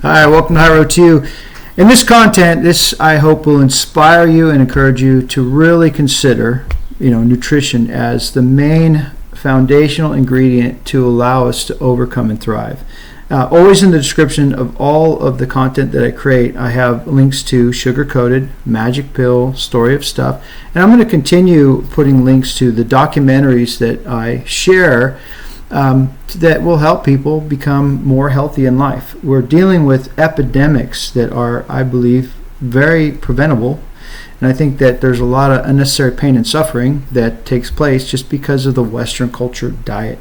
Hi, welcome to High Road 2. In this content, I hope will inspire you and encourage you to really consider, nutrition as the main foundational ingredient to allow us to overcome and thrive. Always in the description of all of the content that I create, I have links to Sugar Coated, Magic Pill, Story of Stuff, and I'm going to continue putting links to the documentaries that I share that will help people become more healthy in life. We're dealing with epidemics that are, I believe, very preventable, and I think that there's a lot of unnecessary pain and suffering that takes place just because of the Western culture diet.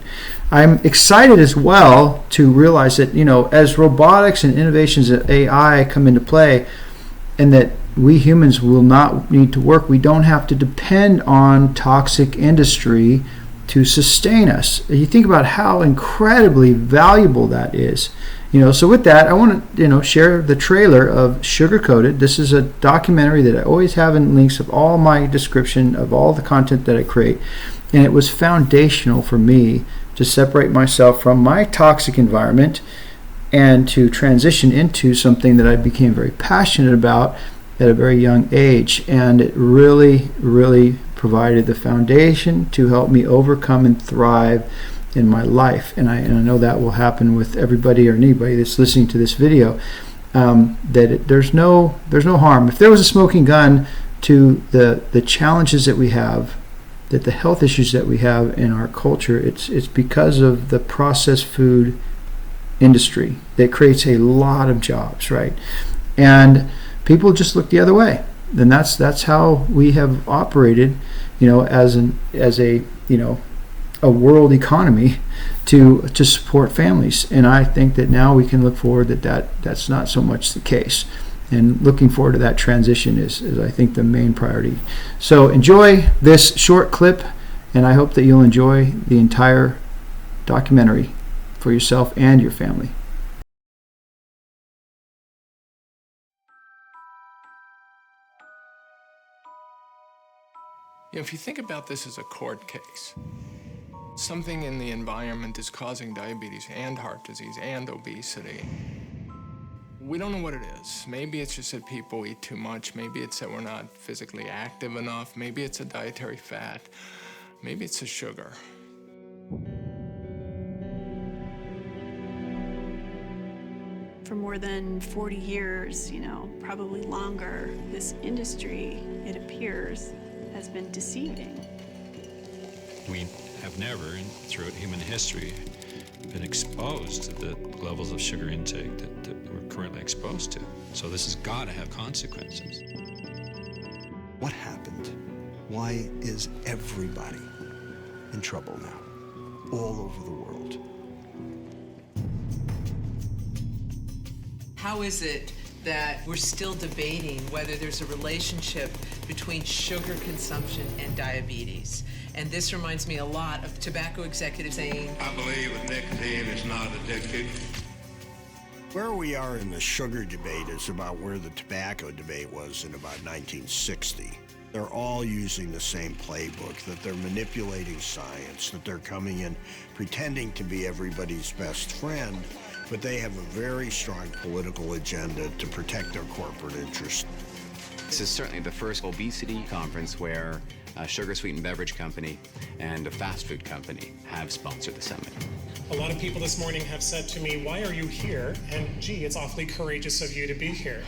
I'm excited as well to realize that, as robotics and innovations of AI come into play, and that we humans will not need to work, we don't have to depend on toxic industry to sustain us. You think about how incredibly valuable that is. So with that, I want to share the trailer of Sugar Coated. This is a documentary that I always have in links of all my description of all the content that I create, and it was foundational for me to separate myself from my toxic environment and to transition into something that I became very passionate about at a very young age, and it really provided the foundation to help me overcome and thrive in my life. And I know that will happen with everybody or anybody that's listening to this video. There's no harm. If there was a smoking gun to the challenges that we have, that the health issues that we have in our culture, it's because of the processed food industry that creates a lot of jobs, right? And people just look the other way. And that's how we have operated, as a world economy to support families. And I think that now we can look forward that's not so much the case. And looking forward to that transition is I think the main priority. So enjoy this short clip, and I hope that you'll enjoy the entire documentary for yourself and your family. If you think about this as a court case, something in the environment is causing diabetes and heart disease and obesity. We don't know what it is. Maybe it's just that people eat too much. Maybe it's that we're not physically active enough. Maybe it's a dietary fat. Maybe it's the sugar. For more than 40 years, probably longer, this industry, it appears, has been deceiving. We have never, throughout human history, been exposed to the levels of sugar intake that we're currently exposed to. So this has got to have consequences. What happened? Why is everybody in trouble now, all over the world? How is it that we're still debating whether there's a relationship between sugar consumption and diabetes? And this reminds me a lot of tobacco executives saying, I believe that nicotine is not addictive. Where we are in the sugar debate is about where the tobacco debate was in about 1960. They're all using the same playbook, that they're manipulating science, that they're coming in pretending to be everybody's best friend, but they have a very strong political agenda to protect their corporate interests. This is certainly the first obesity conference where a sugar-sweetened beverage company and a fast food company have sponsored the summit. A lot of people this morning have said to me, why are you here? And gee, it's awfully courageous of you to be here.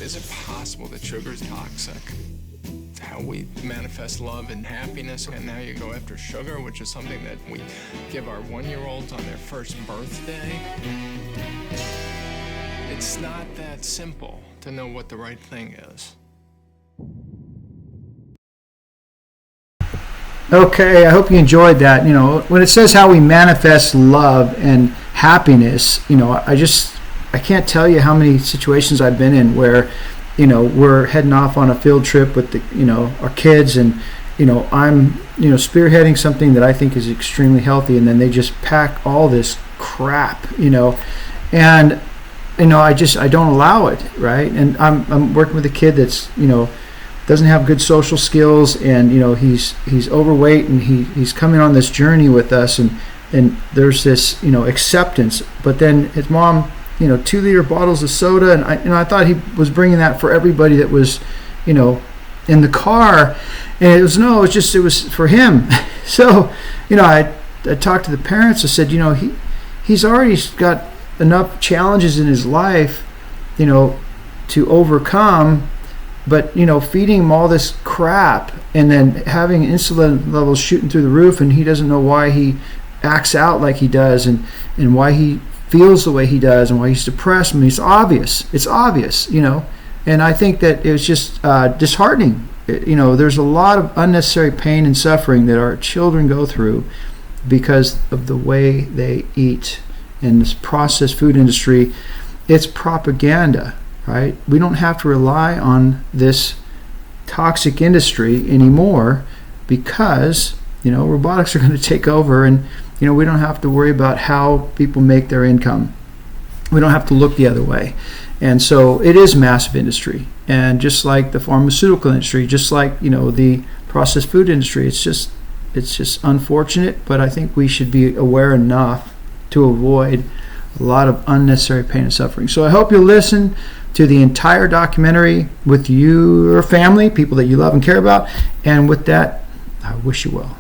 Is it possible that sugar is toxic? It's how we manifest love and happiness, and now you go after sugar, which is something that we give our 1-year-olds on their first birthday. It's not that simple to know what the right thing is. Okay, I hope you enjoyed that. When it says how we manifest love and happiness, I can't tell you how many situations I've been in where, we're heading off on a field trip with our kids, and I'm spearheading something that I think is extremely healthy, and then they just pack all this crap, and I don't allow it, right? And I'm working with a kid that's doesn't have good social skills, and he's overweight, and he's coming on this journey with us, and and there's this, acceptance. But then his mom, 2-liter bottles of soda, and I thought he was bringing that for everybody that was, in the car, and it was for him. So, I talked to the parents. I said, he's already got enough challenges in his life, to overcome, but feeding him all this crap and then having insulin levels shooting through the roof, and he doesn't know why he acts out like he does, and why he feels the way he does, and why he's depressed. I mean, it's obvious, and I think that it was just disheartening. There's a lot of unnecessary pain and suffering that our children go through because of the way they eat. In this processed food industry, it's propaganda, right? We don't have to rely on this toxic industry anymore because, robotics are going to take over, and, we don't have to worry about how people make their income. We don't have to look the other way. And so it is massive industry. And just like the pharmaceutical industry, just like, the processed food industry, it's just unfortunate, but I think we should be aware enough to avoid a lot of unnecessary pain and suffering. So I hope you'll listen to the entire documentary with your family, people that you love and care about. And with that, I wish you well.